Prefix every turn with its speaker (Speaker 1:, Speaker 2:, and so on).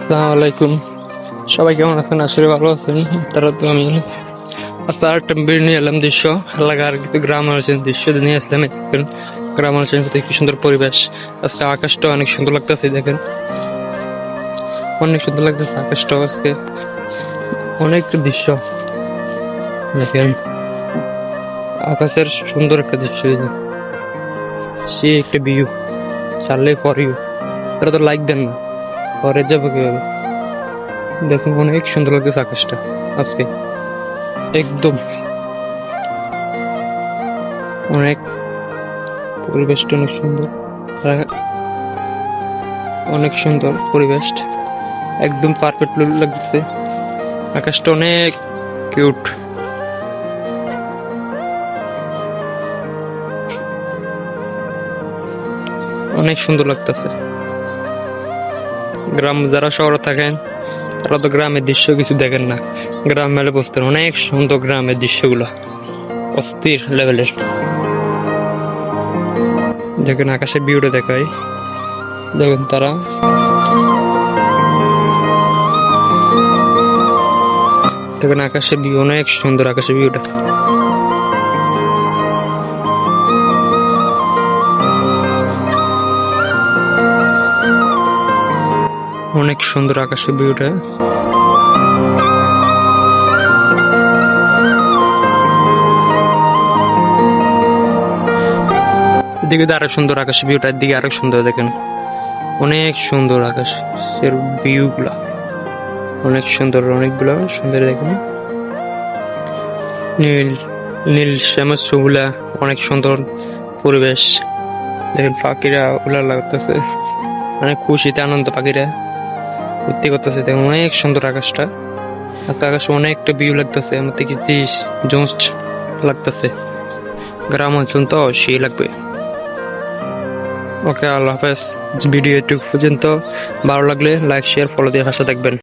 Speaker 1: আসসালামু আলাইকুম। সবাই কেমন আছেন? আসলে ভালো আছেন। তারা তো আমি আচ্ছা একটা বের নিয়ে এলাম দৃশ্য এলাকার কিছু গ্রাম আলোচনা দৃশ্য নিয়ে আসলাম। দেখেন গ্রাম আলোচনা করতে কি সুন্দর পরিবেশ। আজকে আকাশটা অনেক সুন্দর লাগতেছে, দেখেন অনেক সুন্দর লাগতেছে আকাশটা আজকে। অনেক দৃশ্য দেখেন, আকাশের সুন্দর একটা দৃশ্য, এই যে সে একটা ভিউ। চাললে ফর ইউ, তারা তো লাইক দেন না, পরে যাবো কিভাবে? দেখুন অনেক সুন্দর লাগতেছে আকাশটা আজকে, একদম অনেক পরিবেশটা অনেক সুন্দর। আর অনেক সুন্দর পরিবেশ, একদম পারফেক্ট লাগতেছে। আকাশটা অনেক কিউট, অনেক সুন্দর লাগতেছে। গ্রাম যারা শহরে থাকেন তারা তো গ্রামের দৃশ্য কিছু দেখেন না, গ্রাম মেলে বসতেন অনেক সুন্দর গ্রামের দৃশ্যগুলো, অস্থির লেভেলের। দেখেন আকাশের ভিউটা দেখাই, দেখেন তারা দেখেন আকাশের ভিউ অনেক সুন্দর, আকাশের ভিউটা অনেক সুন্দর, আকাশের ভিউটা এদিকে আরো সুন্দর, আকাশের ভিউটার দিকে আরো সুন্দর, দেখেন অনেক সুন্দর আকাশের ভিউ গুলা, অনেক সুন্দর, অনেকগুলো সুন্দর। দেখেন নীল নীল শ্যামা গুলা, অনেক সুন্দর পরিবেশ। দেখেন পাখিরা উলা লাগতেছে, অনেক খুশিতে আনন্দ, পাখিরা উঠতে করতেছে। দেখেন অনেক সুন্দর আকাশটা আজকে, আকাশে অনেকটা ভিউ লাগতেছে, আমার থেকে জোস লাগতেছে। গ্রাম অঞ্চল তো সেই লাগবে। ওকে, আল্লাহ হাফেজ। ভিডিও এটুকু পর্যন্ত, ভালো লাগলে লাইক শেয়ার ফলো দিয়ে পাশে দেখবেন।